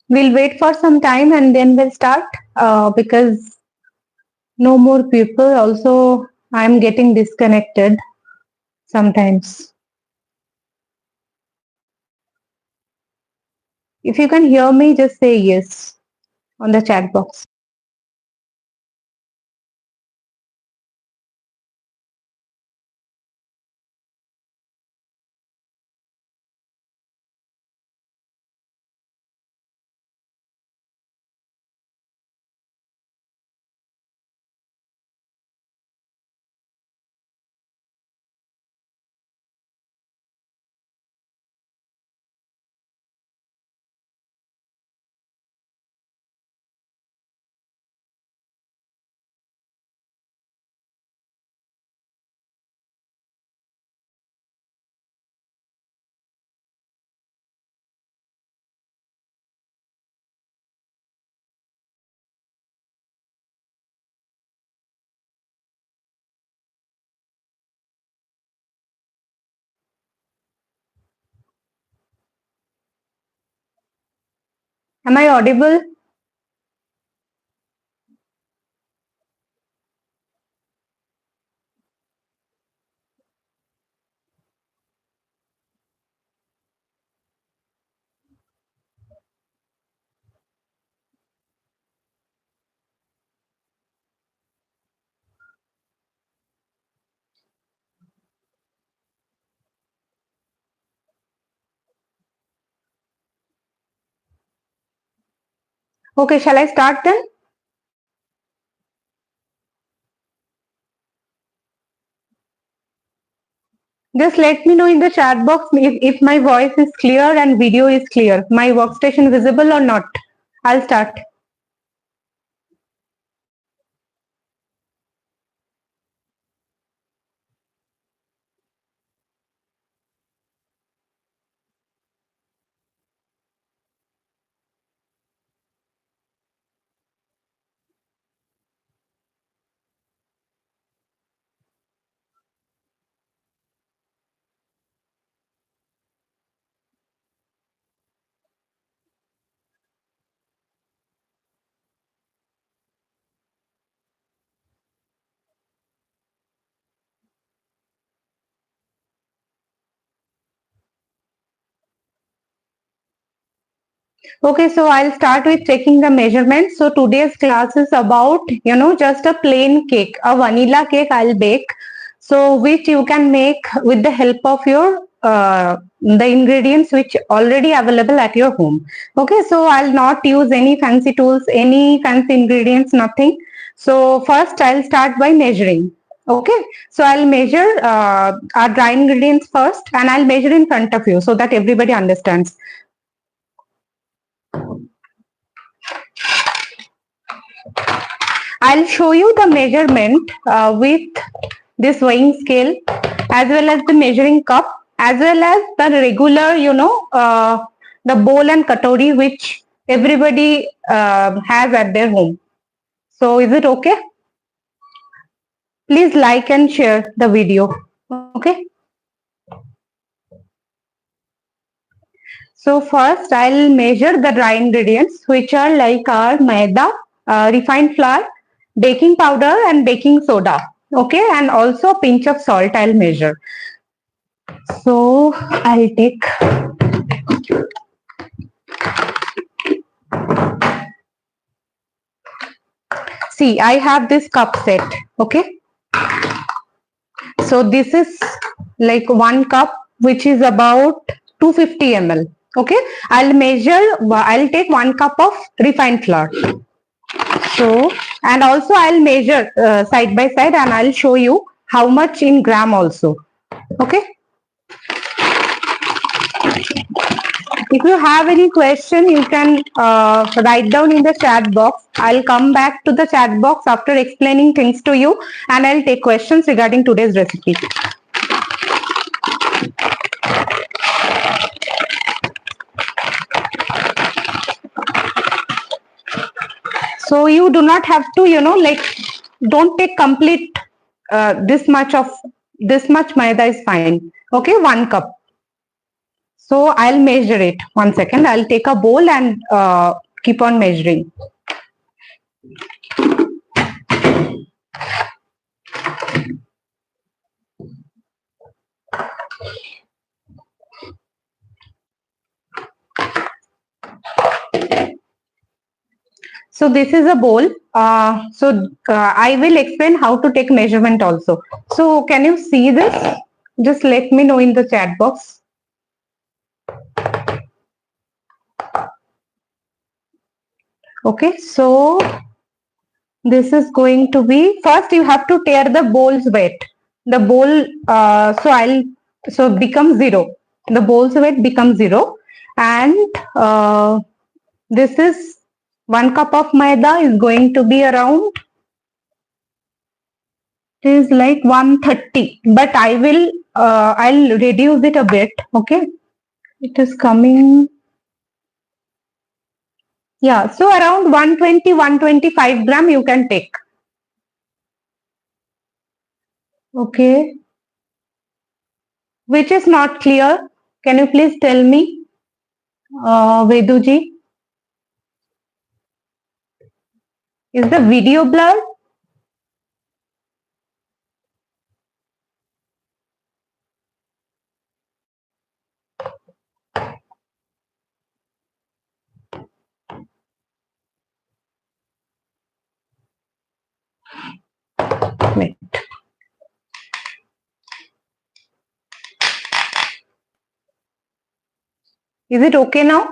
We'll wait for some time and then we'll start because no more people. Also, I'm getting disconnected sometimes. If you can hear me, just say yes on the chat box. Am I audible? Okay, shall I start then? Just let me know in the chat box if my voice is clear and video is clear. My workstation visible or not? I'll start. Okay, so I'll start with taking the measurements. So today's class is about, just a plain cake, a vanilla cake I'll bake. So which you can make with the help of your the ingredients which already available at your home. Okay, so I'll not use any fancy tools, any fancy ingredients, nothing. So first I'll start by measuring. Okay, so I'll measure our dry ingredients first and I'll measure in front of you so that everybody understands. I'll show you the measurement with this weighing scale as well as the measuring cup as well as the regular, the bowl and katori which everybody has at their home. So is it okay? Please like and share the video. Okay. So first I'll measure the dry ingredients which are like our maida, refined flour, baking powder and baking soda. Okay, and also a pinch of salt I'll measure. So I'll take see I have this cup set. Okay, so this is like 1 cup which is about 250 ml. Okay, I'll take 1 cup of refined flour. So, and also I'll measure side by side and I'll show you how much in gram also. Okay. If you have any question, you can write down in the chat box. I'll come back to the chat box after explaining things to you and I'll take questions regarding today's recipe. So you do not have to, don't take complete this much maida is fine. Okay, 1 cup. So I'll measure it. 1 second. I'll take a bowl and keep on measuring. So this is a bowl. I will explain how to take measurement also. So can you see this? Just let me know in the chat box. Okay, so this is going to be, first you have to tear the bowl's weight. The bowl, so become 0. The bowl's weight becomes 0. And this is 1 cup of maida is going to be around, it is like 130, but I'll reduce it a bit. Okay, it is coming, yeah, so around 120 125 gram you can take. Okay, which is not clear, can you please tell me, Veduji? Is the video blurred? Wait. Is it okay now?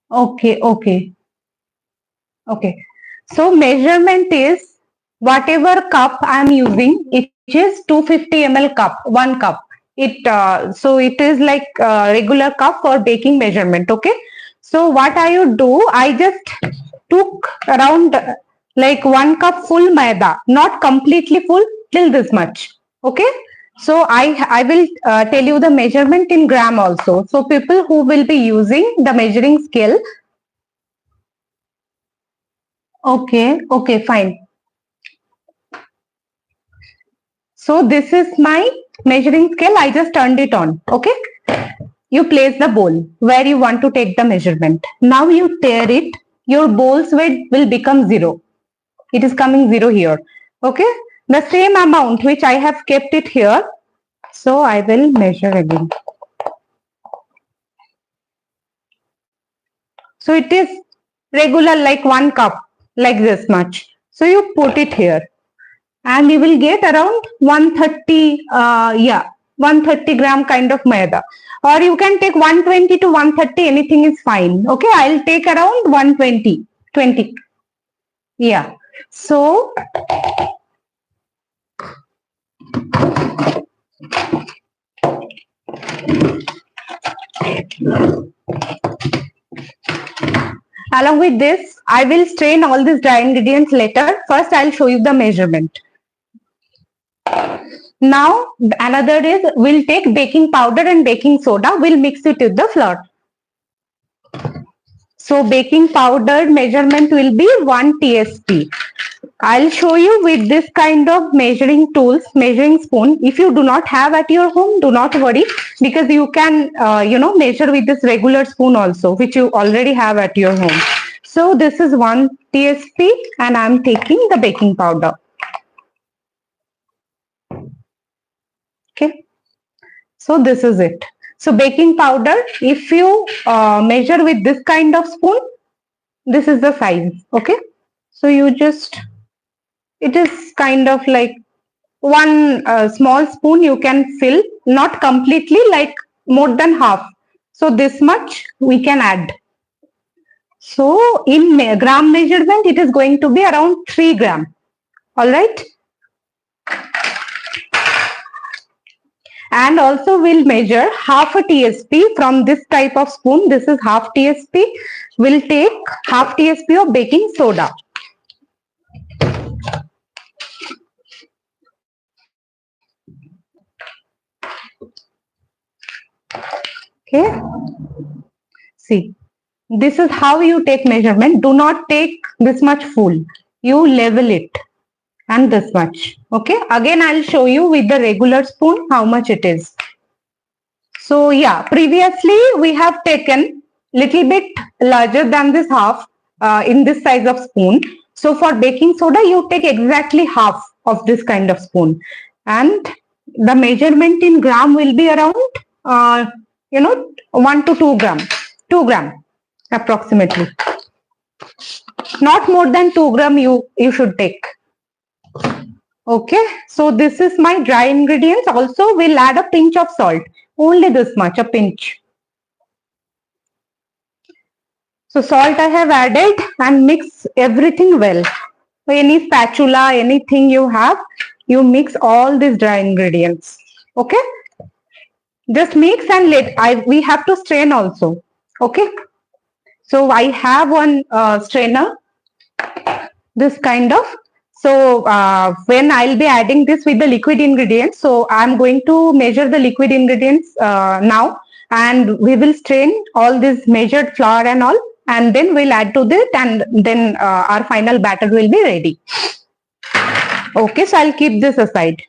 Okay, okay. Okay. So measurement is whatever cup I am using, it is 250 ml cup, 1 cup. So it is like regular cup for baking measurement. Okay. So what I would do, I just took around like 1 cup full maida, not completely full, till this much. Okay. So I will tell you the measurement in gram also. So people who will be using the measuring scale. Okay, okay, fine. So this is my measuring scale. I just turned it on. Okay. You place the bowl where you want to take the measurement. Now you tear it. Your bowl's weight will become 0. It is coming 0 here. Okay. The same amount which I have kept it here. So I will measure again. So it is regular like 1 cup, like this much. So you put it here. And you will get around 130, 130 gram kind of maida, or you can take 120 to 130, anything is fine. Okay, I'll take around 120, 20. Yeah. So along with this, I will strain all these dry ingredients later. First, I'll show you the measurement. Now, another is we'll take baking powder and baking soda. We'll mix it with the flour. So, baking powder measurement will be 1 TSP. I'll show you with this kind of measuring tools, measuring spoon. If you do not have at your home, do not worry, because you can, measure with this regular spoon also, which you already have at your home. So this is 1 TSP and I'm taking the baking powder. Okay. So this is it. So baking powder, if you measure with this kind of spoon, this is the size. Okay. So you just, it is kind of like 1 small spoon you can fill, not completely, like more than half. So this much we can add. So in gram measurement, it is going to be around 3 gram. All right. And also we'll measure half a TSP from this type of spoon. This is half TSP. We'll take half TSP of baking soda. Okay. See, this is how you take measurement. Do not take this much full. You level it and this much. Okay. Again, I'll show you with the regular spoon how much it is. So yeah, previously we have taken little bit larger than this half in this size of spoon. So for baking soda, you take exactly half of this kind of spoon, and the measurement in gram will be around, uh, 1 to 2 gram, 2 gram approximately. Not more than 2 gram you should take. Okay, so this is my dry ingredients. Also, we'll add a pinch of salt. Only this much, a pinch. So salt I have added and mix everything well. Any spatula, anything you have, you mix all these dry ingredients. Okay, just mix and we have to strain also. Okay, so I have one strainer, this kind of. So when I'll be adding this with the liquid ingredients, so I'm going to measure the liquid ingredients now, and we will strain all this measured flour and all, and then we'll add to this, and then our final batter will be ready. Okay, so I'll keep this aside.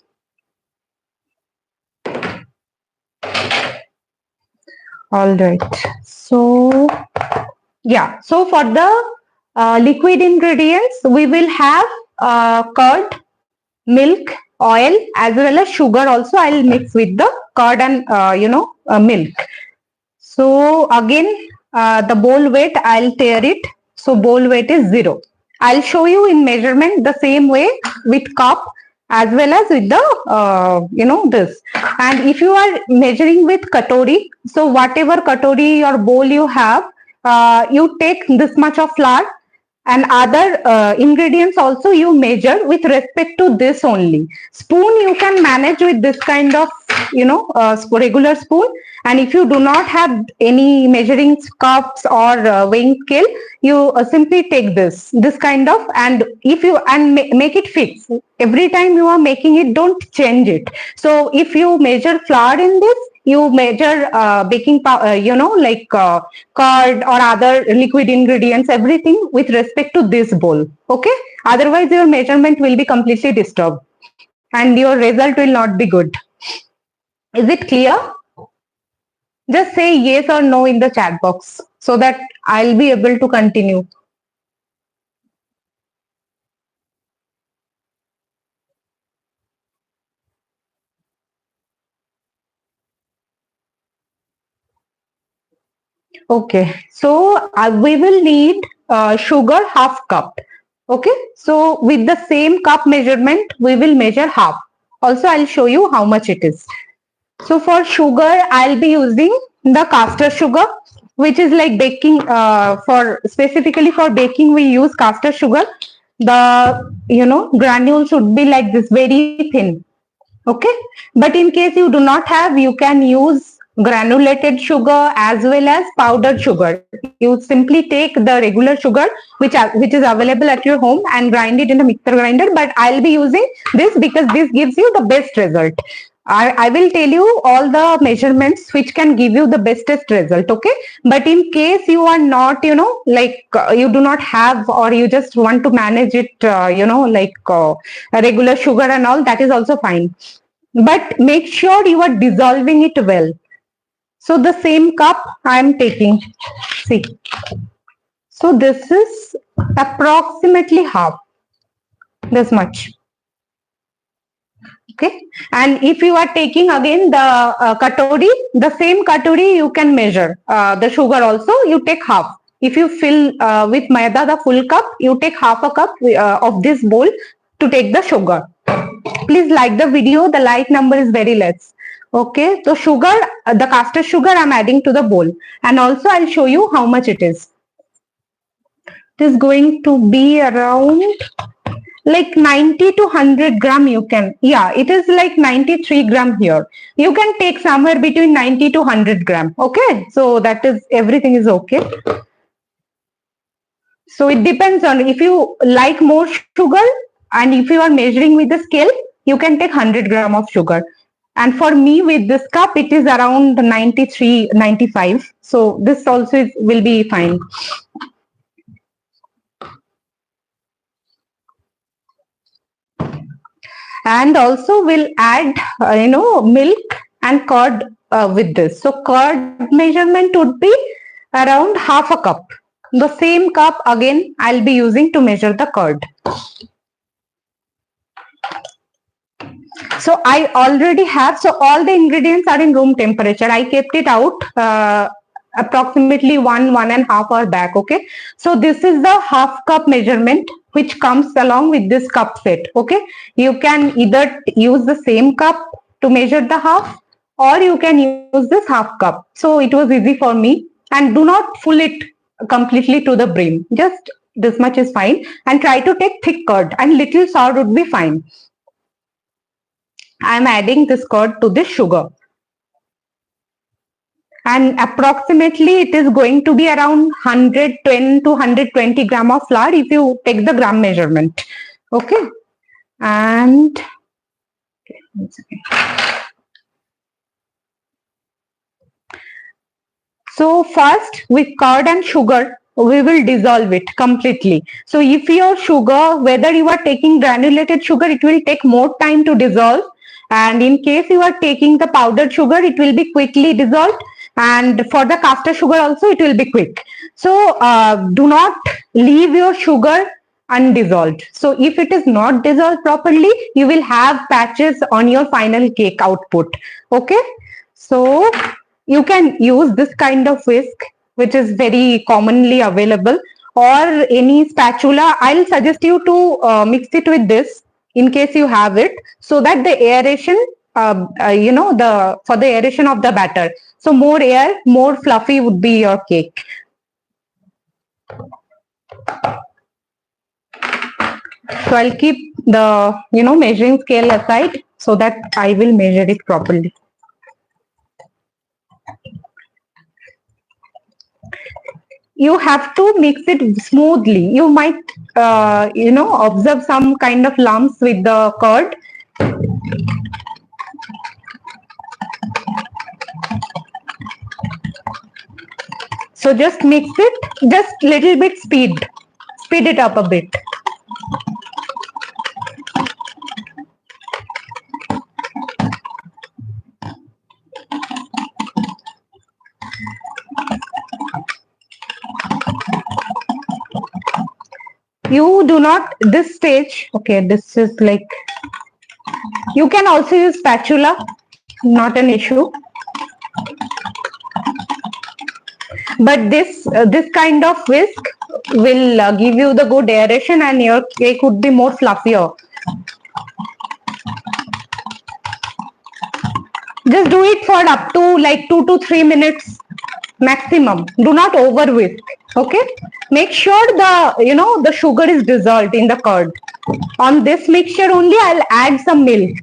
All right. So yeah, so for the liquid ingredients, we will have curd, milk, oil, as well as sugar also. I'll mix with the curd and milk. So again, the bowl weight, I'll tear it. So bowl weight is 0. I'll show you in measurement the same way with cup as well as with the this. And if you are measuring with katori, so whatever katori or bowl you have, you take this much of flour, and other ingredients also you measure with respect to this only. Spoon you can manage with this kind of regular spoon, and if you do not have any measuring cups or weighing scale, you simply take this kind of, and if you make it fix every time you are making it, don't change it. So if you measure flour in this, you measure baking powder, curd or other liquid ingredients, everything with respect to this bowl. Okay, otherwise your measurement will be completely disturbed and your result will not be good. Is it clear? Just say yes or no in the chat box so that I'll be able to continue. Okay, so we will need sugar half cup. Okay, so with the same cup measurement, we will measure half. Also, I'll show you how much it is. So for sugar, I'll be using the caster sugar, which is like baking, for specifically for baking, we use caster sugar. The granule should be like this, very thin. Okay, but in case you do not have, you can use granulated sugar as well as powdered sugar. You simply take the regular sugar which is available at your home and grind it in a mixer grinder, but I'll be using this because this gives you the best result. I will tell you all the measurements which can give you the bestest result. Okay, but in case you are not, you do not have, or you just want to manage it, a regular sugar and all, that is also fine. But make sure you are dissolving it well. So the same cup I am taking. See. So this is approximately half. This much. Okay, and if you are taking again the katori, the same katori you can measure the sugar also. You take half. If you fill with maida the full cup, you take half a cup of this bowl to take the sugar. Please like the video. The like number is very less. Okay, so sugar, the caster sugar I'm adding to the bowl, and also I'll show you how much it is. It is going to be around like 90 to 100 gram. You can, yeah, it is like 93 gram here. You can take somewhere between 90 to 100 gram. Okay, so that is, everything is okay. So it depends on, if you like more sugar and if you are measuring with the scale, you can take 100 gram of sugar. And for me with this cup, it is around 93, 95. So this also will be fine. And also we'll add, milk and curd with this. So curd measurement would be around half a cup. The same cup again I'll be using to measure the curd. So I already have, so all the ingredients are in room temperature. I kept it out approximately 1.5 hour back. Okay. So this is the half cup measurement which comes along with this cup set. Okay. You can either use the same cup to measure the half, or you can use this half cup. So it was easy for me. And do not fill it completely to the brim. Just this much is fine. And try to take thick curd, and little sour would be fine. I am adding this curd to this sugar. And approximately it is going to be around 110 to 120 gram of flour if you take the gram measurement. Okay. And okay, 1 second. So first with curd and sugar, we will dissolve it completely. So if your sugar, whether you are taking granulated sugar, it will take more time to dissolve. And in case you are taking the powdered sugar, it will be quickly dissolved. And for the caster sugar also, it will be quick. So do not leave your sugar undissolved. So if it is not dissolved properly, you will have patches on your final cake output. Okay. So you can use this kind of whisk, which is very commonly available, or any spatula. I'll suggest you to mix it with this in case you have it, so that the aeration, for the aeration of the batter. So more air, more fluffy would be your cake. So I'll keep the, measuring scale aside so that I will measure it properly. You have to mix it smoothly. You might, observe some kind of lumps with the curd. So just mix it, just little bit speed it up a bit. You do not, this stage, okay, this is like, you can also use spatula, not an issue. But this kind of whisk will give you the good aeration, and your cake would be more fluffier. Just do it for up to like 2 to 3 minutes maximum. Do not over whisk. Okay. Make sure the sugar is dissolved in the curd. On this mixture only, I'll add some milk.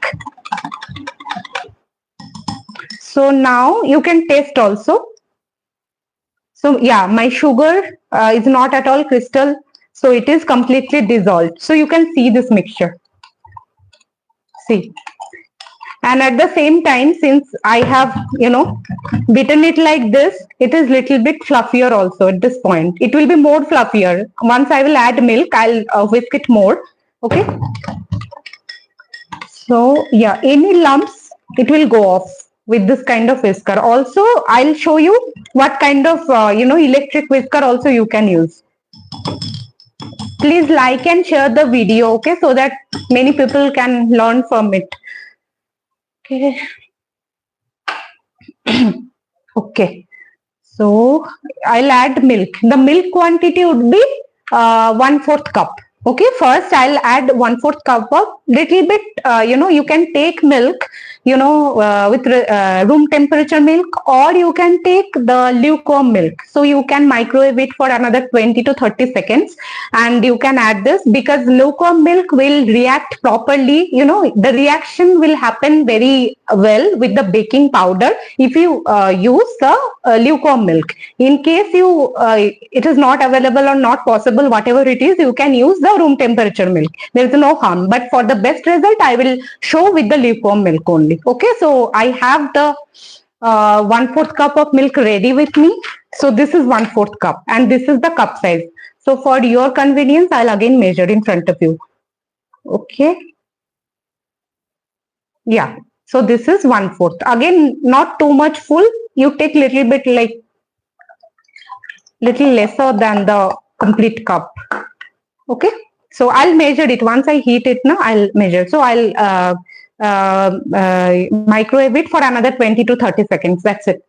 So now you can taste also. So yeah, my sugar is not at all crystal. So it is completely dissolved. So you can see this mixture. See. And at the same time, since I have, beaten it like this, it is little bit fluffier also at this point. It will be more fluffier. Once I will add milk, I'll whisk it more. Okay. So yeah, any lumps, it will go off with this kind of whisker. Also, I'll show you what kind of, electric whisker also you can use. Please like and share the video, okay, so that many people can learn from it. Okay. Okay. So I'll add milk. The milk quantity would be 1/4 cup. Okay. First, I'll add 1/4 cup of little bit. You can take milk. With room temperature milk, or you can take the lukewarm milk. So you can microwave it for another 20 to 30 seconds, and you can add this, because lukewarm milk will react properly. The reaction will happen very well with the baking powder if you use the lukewarm milk. In case it is not available or not possible, whatever it is, you can use the room temperature milk. There is no harm. But for the best result, I will show with the lukewarm milk only. Okay, so I have the 1/4 cup of milk ready with me. So this is 1/4 cup, and this is the cup size. So for your convenience, I'll again measure in front of you. Okay. Yeah. So this is 1/4. Again, not too much full. You take little bit, like little lesser than the complete cup. Okay. So I'll measure it once I heat it. Now I'll measure. So I'll microwave it for another 20 to 30 seconds. That's it.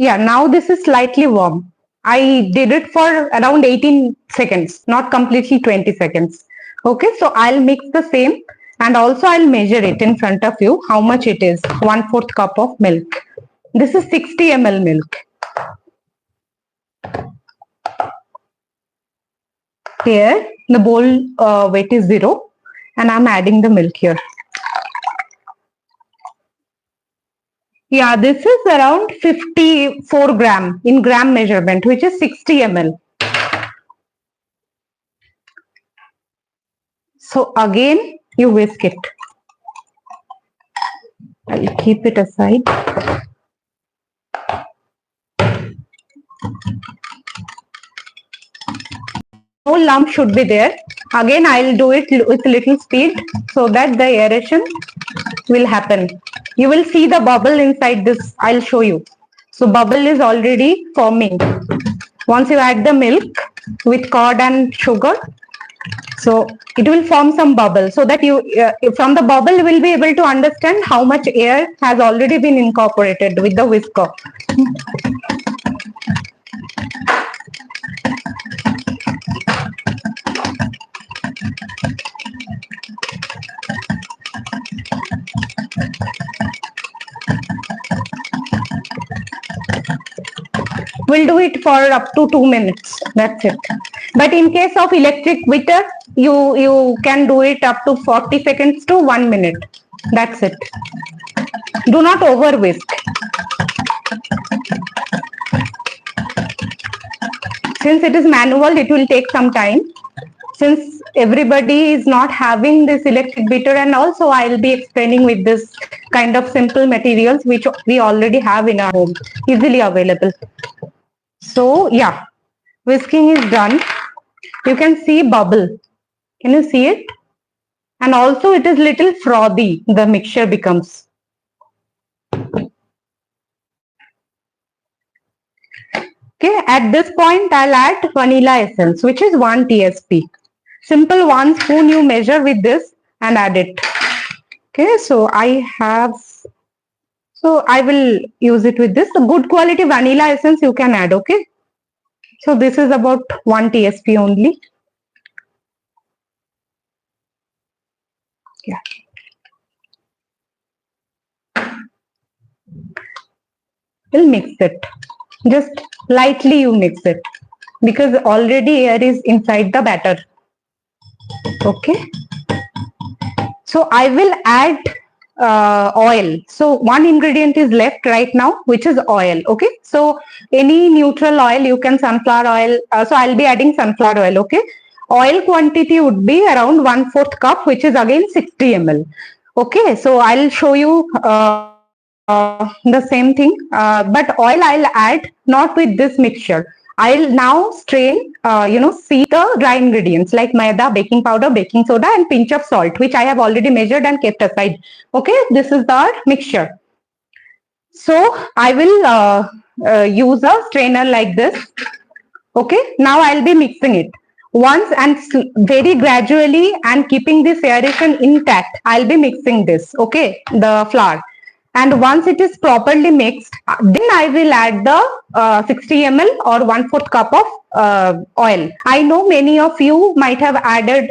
Yeah, now this is slightly warm. I did it for around 18 seconds, not completely 20 seconds. Okay, so I'll mix the same and also I'll measure it in front of you how much it is. 1/4 cup of milk. This is 60 ml milk. Here, the bowl weight is 0 and I'm adding the milk here. Yeah, this is around 54 gram in gram measurement, which is 60 ml. So again, you whisk it. I'll keep it aside. No lump should be there. Again, I'll do it with little speed so that the aeration will happen. You will see the bubble inside this. I'll show you. So bubble is already forming. Once you add the milk with curd and sugar, so it will form some bubble so that you from the bubble you will be able to understand how much air has already been incorporated with the whisker. We'll do it for up to 2 minutes. That's it. But in case of electric beater, you can do it up to 40 seconds to 1 minute. That's it. Do not over whisk. Since it is manual, it will take some time. Since everybody is not having this electric beater, and also I'll be explaining with this kind of simple materials which we already have in our home, easily available. So yeah, whisking is done. You can see bubble. Can you see it? And also it is little frothy, the mixture becomes. Okay, at this point I'll add vanilla essence, which is 1 tsp. Simple 1 spoon you measure with this and add it. Okay, so I will use it with this. The good quality vanilla essence you can add, okay? So this is about 1 tsp only. Yeah. We'll mix it. Just lightly you mix it because already air is inside the batter. Okay. So I will add oil. So one ingredient is left right now, which is oil. Okay. So any neutral oil, you can sunflower oil. So I'll be adding sunflower oil. Okay. Oil quantity would be around 1/4 cup, which is again 60 ml. Okay. So I'll show you the same thing, but oil I'll add not with this mixture. I'll now strain, see the dry ingredients like maida, baking powder, baking soda, and pinch of salt, which I have already measured and kept aside. Okay, this is the mixture. So I will use a strainer like this. Okay, now I'll be mixing it. Once and very gradually and keeping this aeration intact, I'll be mixing this, okay, the flour. And once it is properly mixed, then I will add the 60 ml or 1/4 cup of oil. I know many of you might have added,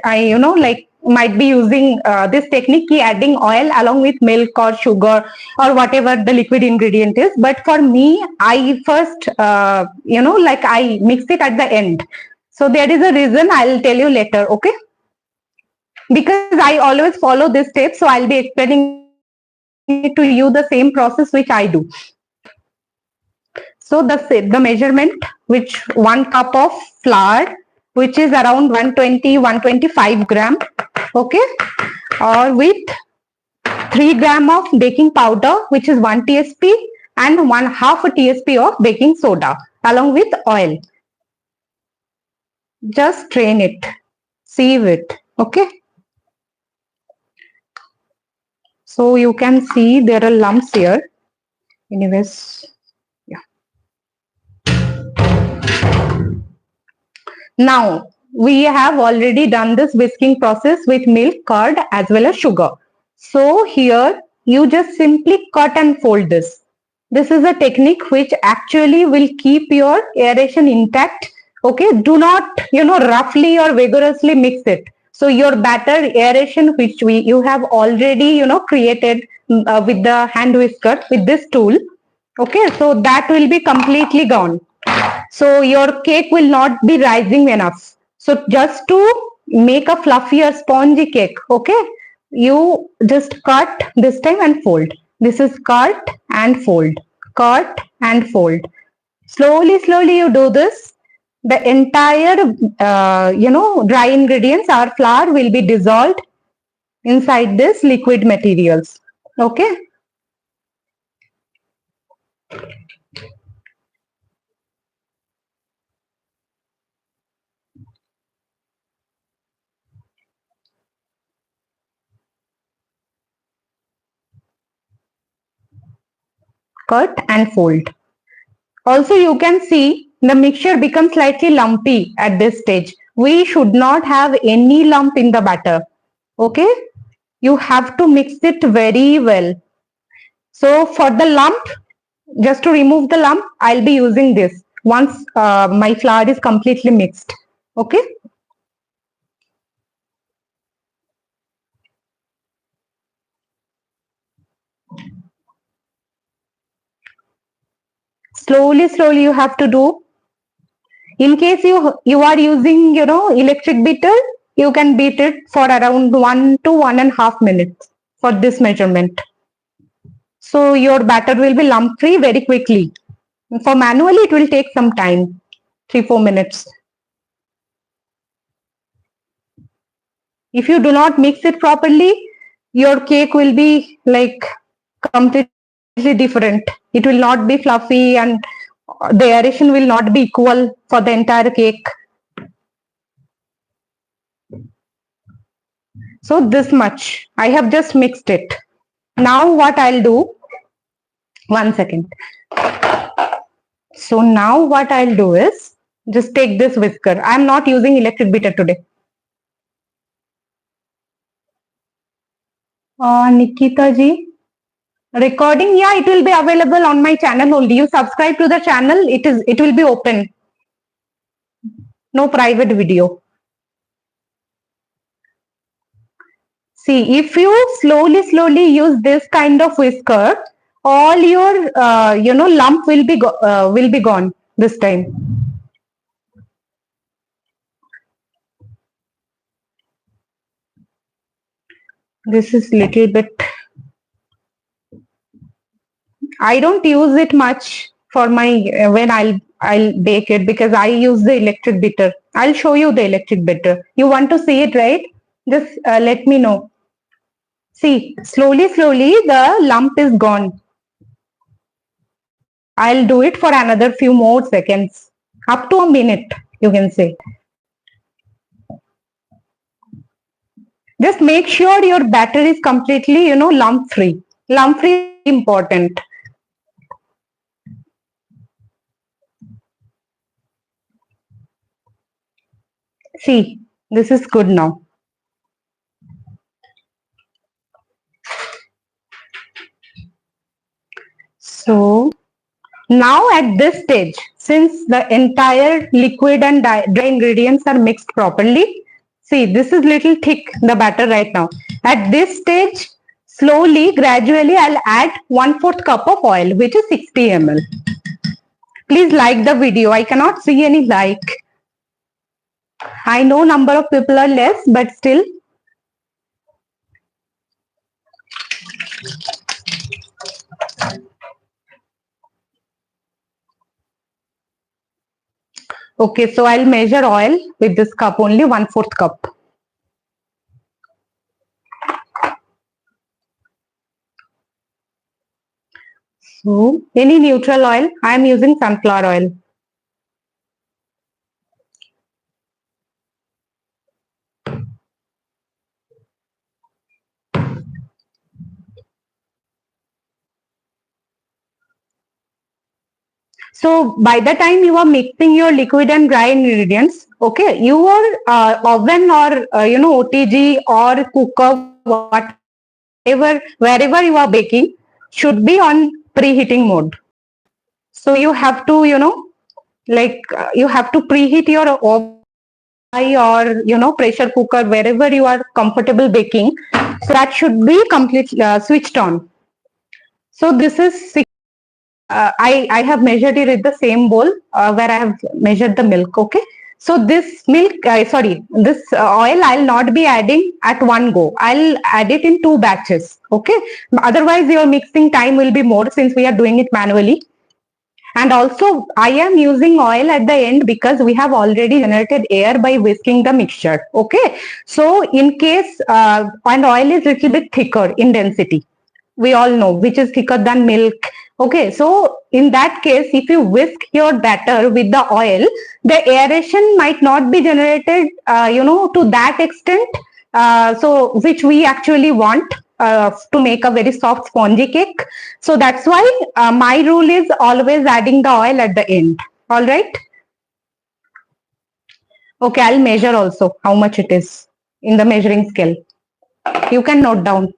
might be using this technique, adding oil along with milk or sugar or whatever the liquid ingredient is. But for me, I first, I mix it at the end. So there is a reason, I'll tell you later, okay? Because I always follow this step, so I'll be explaining it to you the same process which I do. So the measurement, which 1 cup of flour, which is around 120, 125 gram, okay, or with 3 gram of baking powder, which is 1 tsp, and half a tsp of baking soda, along with oil. Just strain it, sieve it, okay. So you can see there are lumps here. Anyways, yeah. Now we have already done this whisking process with milk, curd, as well as sugar. So here you just simply cut and fold this. This is a technique which actually will keep your aeration intact. Okay, do not roughly or vigorously mix it. So your batter aeration, which you have already created with the hand whisker with this tool. Okay, so that will be completely gone. So your cake will not be rising enough. So just to make a fluffier spongy cake, okay, you just cut this time and fold. This is cut and fold, cut and fold. Slowly, slowly you do this. The entire, dry ingredients, our flour will be dissolved inside this liquid materials. Okay. Cut and fold. Also, you can see the mixture becomes slightly lumpy at this stage. We should not have any lump in the batter. Okay, you have to mix it very well. So for the lump, just to remove the lump, I'll be using this once my flour is completely mixed. Okay. Slowly, slowly you have to do. In case you are using electric beater, you can beat it for around 1 to 1.5 minutes for this measurement. So your batter will be lump free very quickly. For manually, it will take some time, 3-4 minutes. If you do not mix it properly, your cake will be like completely different. It will not be fluffy and the aeration will not be equal for the entire cake. So this much, I have just mixed it. Now what I'll do, 1 second. So now what I'll do is just take this whisker. I'm not using electric beater today. Nikita ji, recording, yeah, it will be available on my channel only. You subscribe to the channel, it will be open. No private video. See, if you slowly use this kind of whisker, all your lump will be gone this time. This is little bit. I don't use it much for my when I'll bake it because I use the electric beater. I'll show you the electric beater. You want to see it, right? Just let me know. See, slowly the lump is gone. I'll do it for another few more seconds, up to a minute, you can say. Just make sure your batter is completely, lump free. Lump free is important. See, this is good now. So now at this stage, since the entire liquid and dry ingredients are mixed properly, see, this is little thick, the batter right now. At this stage, slowly, gradually, I'll add 1/4 cup of oil, which is 60 ml. Please like the video. I cannot see any like. I know number of people are less, but still. Okay, so I'll measure oil with this cup only, 1/4 cup. So any neutral oil, I am using sunflower oil. So by the time you are mixing your liquid and dry ingredients, okay, your oven or OTG or cooker, wherever you are baking, should be on preheating mode. So you have to, you have to preheat your oven or pressure cooker wherever you are comfortable baking. So that should be completely switched on. So this is I have measured it with the same bowl where I have measured the milk. Okay. So this milk, this oil I'll not be adding at one go. I'll add it in 2 batches. Okay. Otherwise your mixing time will be more since we are doing it manually. And also I am using oil at the end because we have already generated air by whisking the mixture. Okay. So in case, and oil is little bit thicker in density. We all know which is thicker than milk. Okay, so in that case, if you whisk your batter with the oil, the aeration might not be generated, to that extent. So which we actually want to make a very soft spongy cake. So that's why my rule is always adding the oil at the end. All right. Okay, I'll measure also how much it is in the measuring scale. You can note down.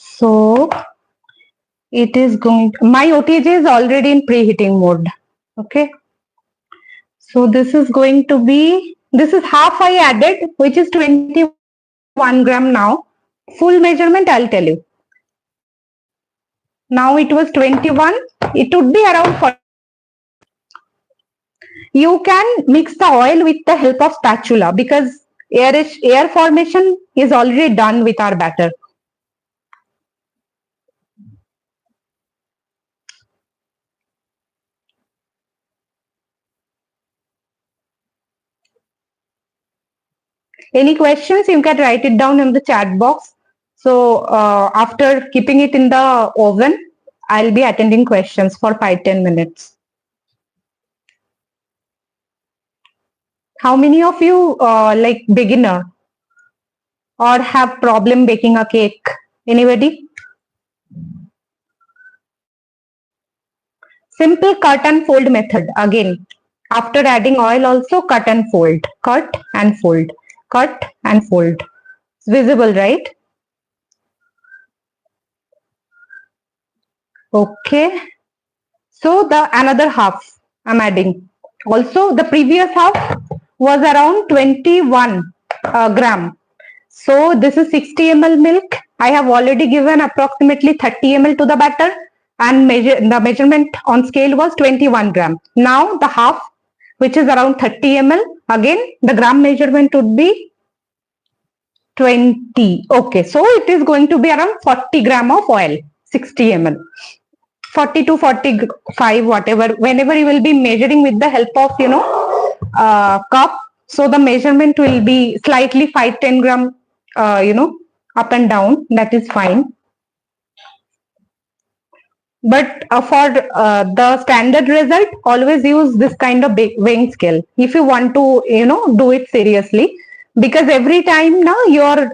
So it is going my OTG is already in preheating mode. Okay, so this is going to be, this is half I added, which is 21 gram. Now full measurement I'll tell you. Now it was 21, it would be around 40. You can mix the oil with the help of spatula because air formation is already done with our batter. Any questions, you can write it down in the chat box. So after keeping it in the oven, I'll be attending questions for 5-10 minutes. How many of you like beginner or have problem baking a cake? Anybody? Simple cut and fold method. Again, after adding oil also cut and fold. Cut and fold. Cut and fold. It's visible, right? Okay. So the another half I'm adding. Also the previous half was around 21 gram. So this is 60 ml milk. I have already given approximately 30 ml to the batter and the measurement on scale was 21 gram. Now the half, which is around 30 ml, again the gram measurement would be 20. Okay, so it is going to be around 40 gram of oil, 60 ml. 40 to 45, whatever, whenever you will be measuring with the help of, cup. So the measurement will be slightly 5-10 gram, up and down. That is fine. But for the standard result, always use this kind of weighing scale if you want to, do it seriously, because every time now your,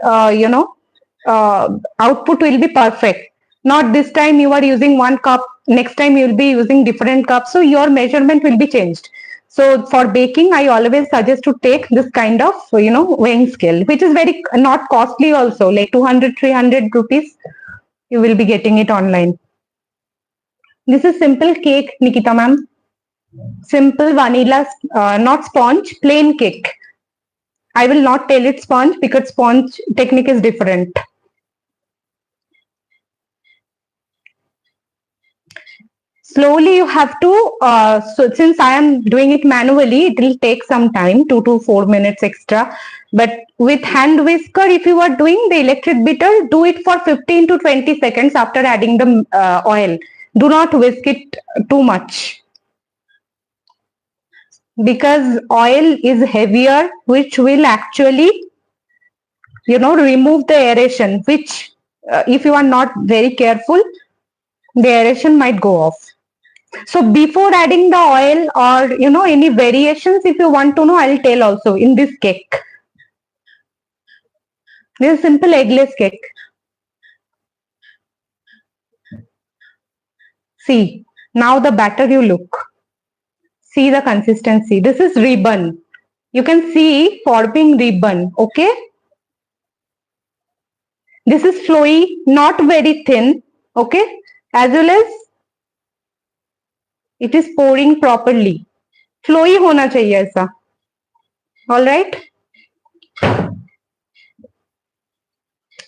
output will be perfect. Not this time you are using 1 cup, next time you will be using different cups. So your measurement will be changed. So for baking, I always suggest to take this kind of, weighing scale, which is very not costly also, like 200-300 rupees. You will be getting it online. This is simple cake, Nikita ma'am. Simple vanilla, not sponge, plain cake. I will not tell it sponge because sponge technique is different. Slowly you have to, so since I am doing it manually, it will take some time, 2 to 4 minutes extra. But with hand whisker, if you are doing the electric beater, do it for 15 to 20 seconds after adding the oil. Do not whisk it too much. because oil is heavier, which will actually, remove the aeration, which if you are not very careful, the aeration might go off. So before adding the oil or any variations, if you want to know, I'll tell also in this cake. This is simple eggless cake. See, now the batter you look. See the consistency. This is ribbon. You can see forming ribbon. Okay. This is flowy, not very thin. Okay. As well as it is pouring properly. Flowy होना चाहिए ऐसा. All right.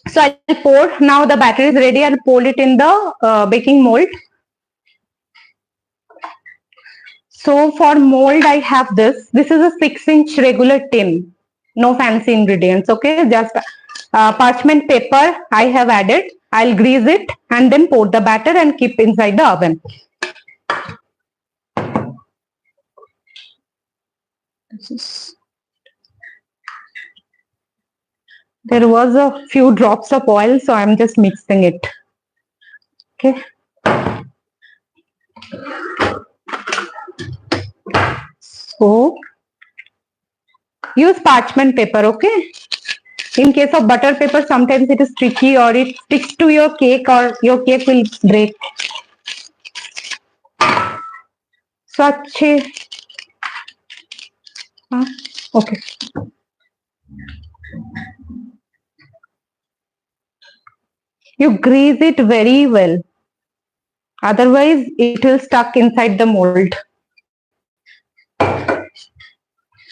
So I'll pour. Now the batter is ready. I'll pour it in the baking mold. So for mold, I have this. This is a 6-inch regular tin. No fancy ingredients. Okay, just parchment paper I have added. I'll grease it and then pour the batter and keep inside the oven. There was a few drops of oil, so I'm just mixing it. Okay. So use parchment paper, okay? In case of butter paper, sometimes it is tricky or it sticks to your cake or your cake will break. So अच्छे, okay. You grease it very well. Otherwise, it will stuck inside the mold.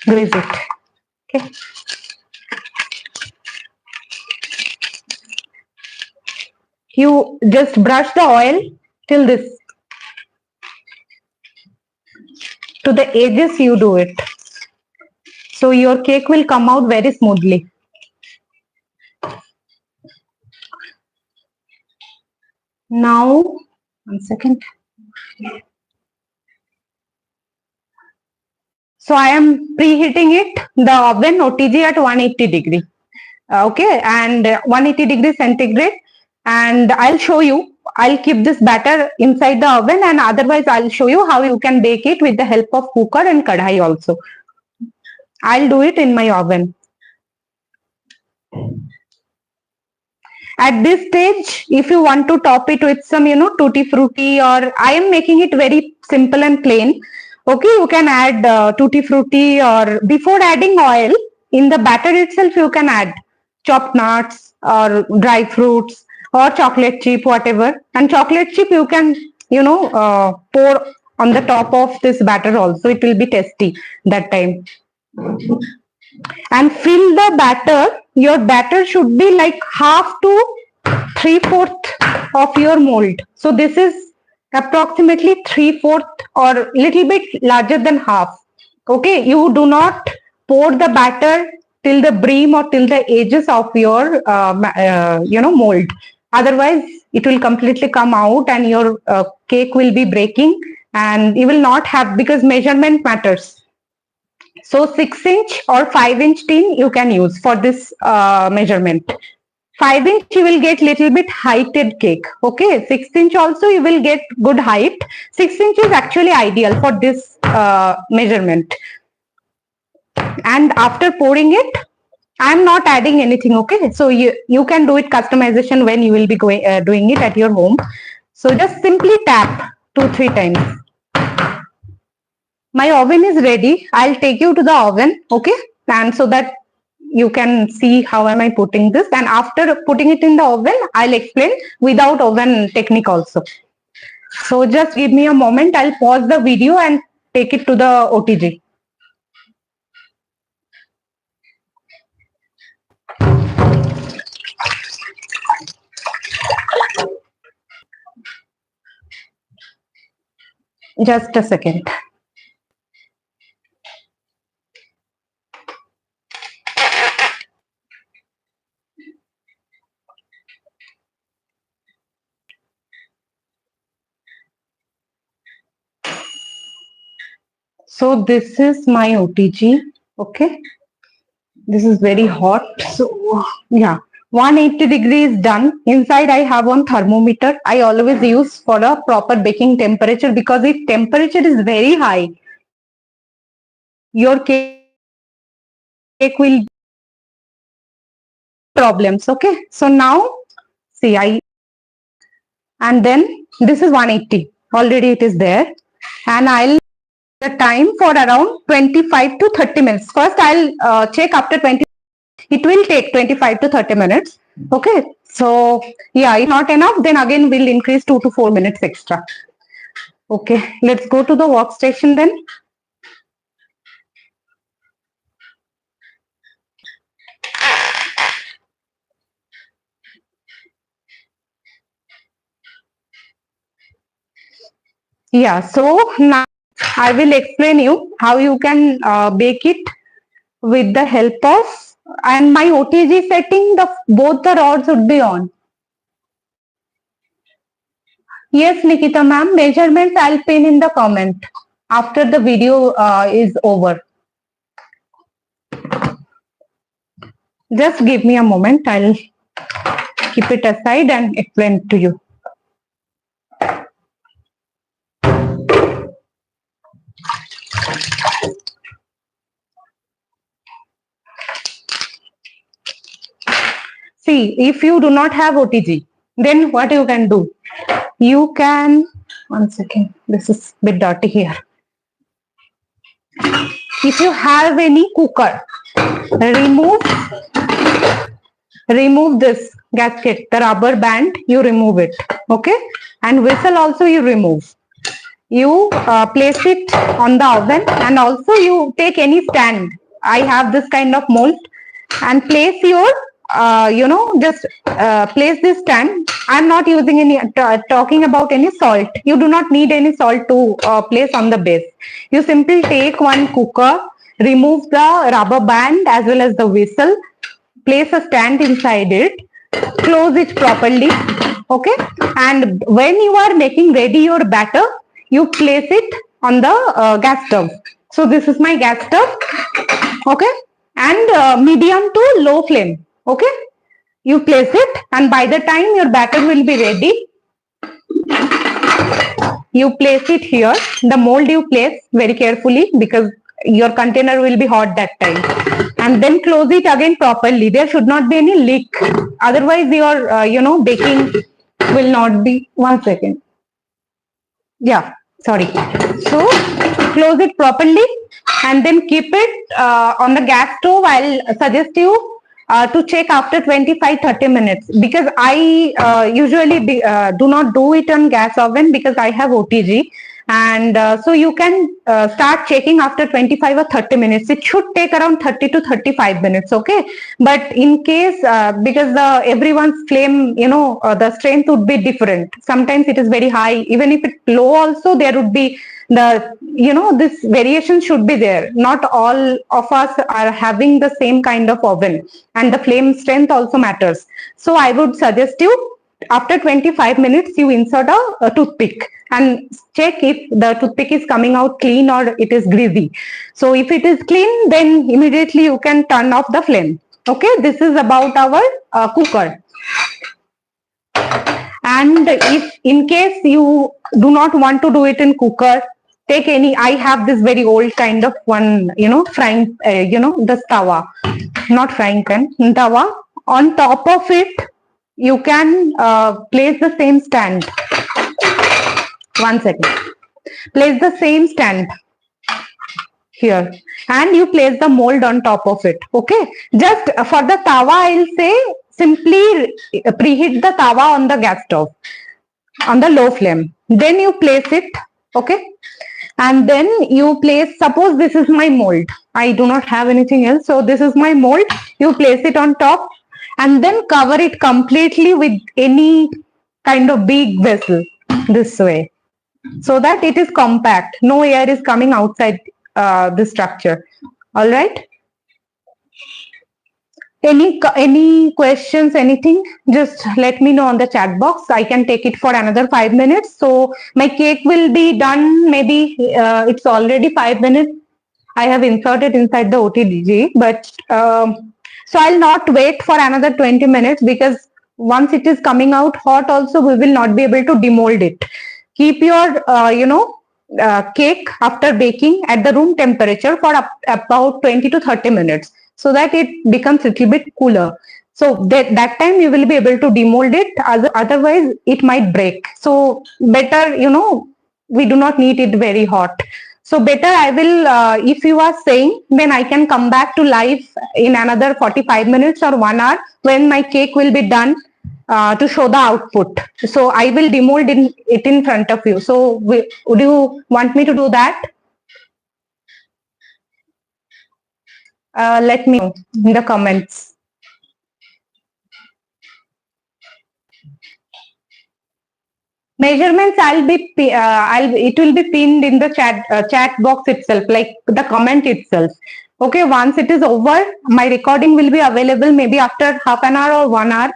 Grease it. Okay. You just brush the oil till this. To the edges you do it. So your cake will come out very smoothly. Now, 1 second. So I am preheating it, the oven OTG at 180 degree. Okay, and 180 degree centigrade. And I'll show you. I'll keep this batter inside the oven, and otherwise I'll show you how you can bake it with the help of cooker and kadhai also. I'll do it in my oven. At this stage, if you want to top it with some, tutti frutti, or I am making it very simple and plain. Okay, you can add tutti frutti, or before adding oil, in the batter itself, you can add chopped nuts or dry fruits or chocolate chip, whatever. And chocolate chip you can, pour on the top of this batter also. It will be tasty that time. And fill the batter. Your batter should be like half to 3/4 of your mold. So this is approximately 3/4 or little bit larger than half. Okay, you do not pour the batter till the brim or till the edges of your mold. Otherwise, it will completely come out and your cake will be breaking, and you will not have, because measurement matters. So 6-inch or 5-inch tin you can use for this measurement. 5-inch you will get little bit heighted cake. Okay, 6-inch also you will get good height. 6-inch is actually ideal for this measurement. And after pouring it, I am not adding anything. Okay, so you can do it customization when you will be doing it at your home. So just simply tap 2-3 times. My oven is ready. I'll take you to the oven, okay? And so that you can see how am I putting this. And after putting it in the oven, I'll explain without oven technique also. So just give me a moment. I'll pause the video and take it to the OTG. Just a second. So this is my OTG. Okay. This is very hot. So yeah, 180 degrees done. Inside I have one thermometer. I always use for a proper baking temperature, because if temperature is very high, your cake will problems. Okay. So now see and then this is 180. Already it is there. And I'll the time for around 25 to 30 minutes. First I'll check after 20. It will take 25 to 30 minutes. Okay. So yeah, if not enough, then again we'll increase 2 to 4 minutes extra. Okay. Let's go to the workstation then. Yeah. So now I will explain you how you can bake it with the help of, and my OTG setting, the both the rods would be on. Yes, Nikita ma'am, measurements I'll pin in the comment after the video is over. Just give me a moment, I'll keep it aside and explain to you. See, if you do not have OTG, then what you can do? You can, one second, this is a bit dirty here. If you have any cooker, remove this gasket, the rubber band, you remove it. Okay. And whistle also you remove. You place it on the oven, and also you take any stand. I have this kind of mold, and place your just place this stand. I'm not using any talking about any salt. You do not need any salt to place on the base. You simply take one cooker, remove the rubber band as well as the whistle, place a stand inside it, close it properly. Okay. And when you are making ready your batter, you place it on the gas stove. So this is my gas stove. Okay. And medium to low flame. Okay. You place it, and by the time your batter will be ready, you place it here. The mold you place very carefully, because your container will be hot that time. And then close it again properly. There should not be any leak. Otherwise your baking will not be. One second. Yeah, sorry. So close it properly and then keep it on the gas stove. I'll suggest you to check after 25-30 minutes, because I usually do not do it on gas oven, because I have OTG. And so you can start checking after 25 or 30 minutes. It should take around 30 to 35 minutes. Okay. But in case, because everyone's flame, the strength would be different. Sometimes it is very high. Even if it's low also, there would be this variation should be there. Not all of us are having the same kind of oven, and the flame strength also matters. So I would suggest you, after 25 minutes, you insert a toothpick and check if the toothpick is coming out clean or it is greasy. So if it is clean, then immediately you can turn off the flame. Okay, this is about our cooker. And if in case you do not want to do it in cooker, take any, I have this very old kind of one, frying, the tawa, not frying pan, tawa. On top of it, you can place the same stand. One second. Place the same stand here, and you place the mold on top of it. Okay. Just for the tawa, I'll say simply preheat the tawa on the gas stove on the low flame. Then you place it. Okay. And then you place, suppose this is my mold. I do not have anything else. So this is my mold. You place it on top, and then cover it completely with any kind of big vessel this way, so that it is compact. No air is coming outside the structure. All right. Any questions, anything, just let me know on the chat box. I can take it for another 5 minutes. So my cake will be done, maybe it's already 5 minutes. I have inserted inside the OTG, but so I'll not wait for another 20 minutes, because once it is coming out hot also, we will not be able to demold it. Keep your cake after baking at the room temperature for about 20 to 30 minutes, so that it becomes a little bit cooler. So that time you will be able to demold it, otherwise it might break. So better, we do not need it very hot. So better I will, if you are saying, then I can come back to live in another 45 minutes or 1 hour, when my cake will be done, to show the output. So I will demold it in front of you. So would you want me to do that? Let me know in the comments. Measurements, it will be pinned in the chat box itself, like the comment itself. Okay, once it is over, my recording will be available maybe after half an hour or 1 hour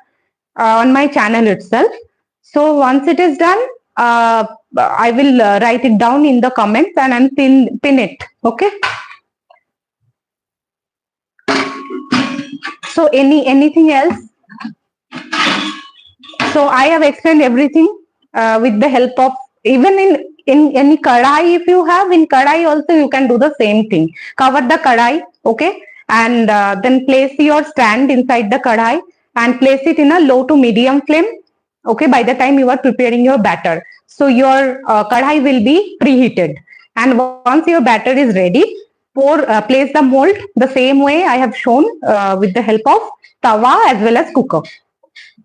on my channel itself. So once it is done, I will write it down in the comments and pin it. Okay. So anything else? So I have explained everything with the help of, even in any kadai, if you have in kadai also, you can do the same thing. Cover the kadai, okay, and then place your stand inside the kadai and place it in a low to medium flame. Okay, by the time you are preparing your batter, so your kadai will be preheated, and once your batter is ready, place the mold the same way I have shown, with the help of tawa as well as cooker.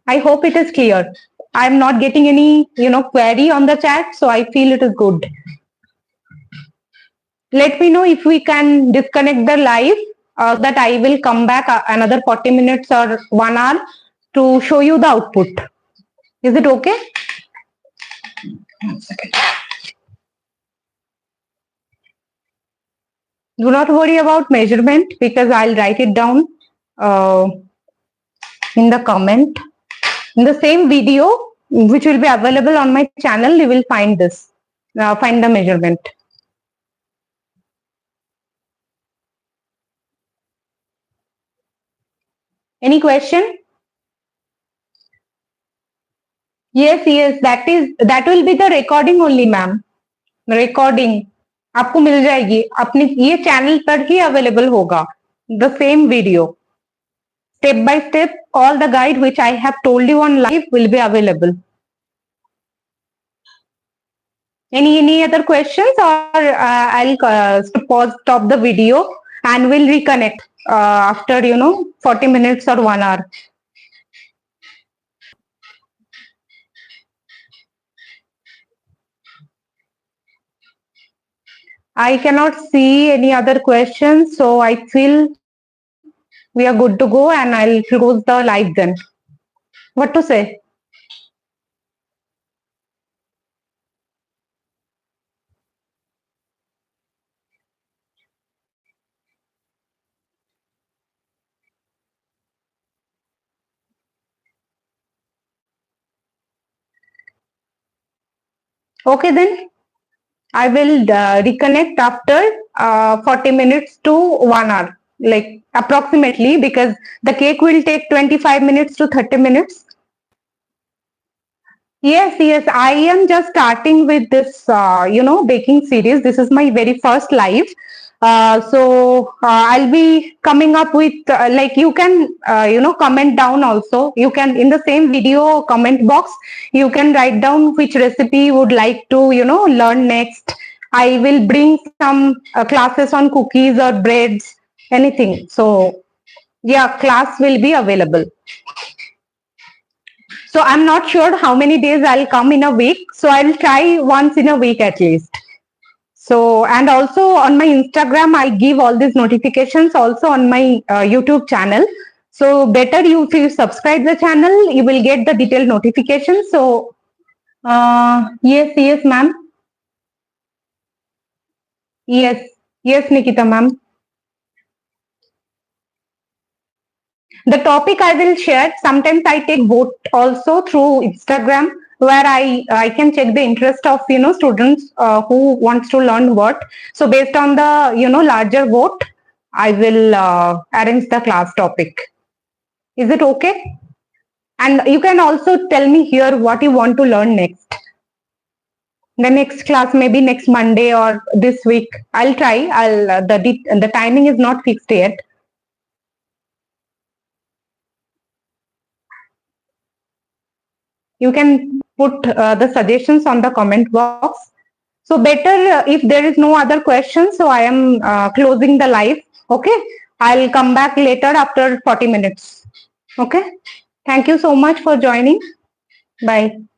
I hope it is clear. I'm not getting any, query on the chat, so I feel it is good. Let me know if we can disconnect the live, that I will come back another 40 minutes or 1 hour to show you the output. Is it okay? 1 second. Do not worry about measurement, because I'll write it down in the comment. In the same video, which will be available on my channel, you will find this, find the measurement. Any question? yes, that will be the recording only, ma'am. Recording आपको मिल जाएगी, अपने ये channel पर ही available होगा, the same video, step by step, all the guide which I have told you on live will be available. Any other questions, or I'll stop the video and we'll reconnect after 40 minutes or 1 hour. I cannot see any other questions, so I feel we are good to go, and I'll close the live then. What to say? Okay, then I will reconnect after 40 minutes to 1 hour, like approximately, because the cake will take 25 minutes to 30 minutes. Yes, I am just starting with this, baking series. This is my very first live. I'll be coming up with, like, you can, comment down also. You can, in the same video comment box, you can write down which recipe you would like to, learn next. I will bring some classes on cookies or breads, anything. So, yeah, class will be available. So I'm not sure how many days I'll come in a week. So I'll try once in a week at least. So, and also on my Instagram, I give all these notifications also on my YouTube channel. So better if you subscribe the channel, you will get the detailed notifications. So, yes, ma'am. Yes, Nikita, ma'am. The topic I will share. Sometimes I take vote also through Instagram, where I can check the interest of students who wants to learn what. So based on the larger vote, I will arrange the class topic. Is it okay? And you can also tell me here what you want to learn next. The next class, maybe next Monday or this week. I'll try. The timing is not fixed yet. You can put the suggestions on the comment box. So better if there is no other question, so I am closing the live. Okay, I'll come back later after 40 minutes. Okay, thank you so much for joining. Bye.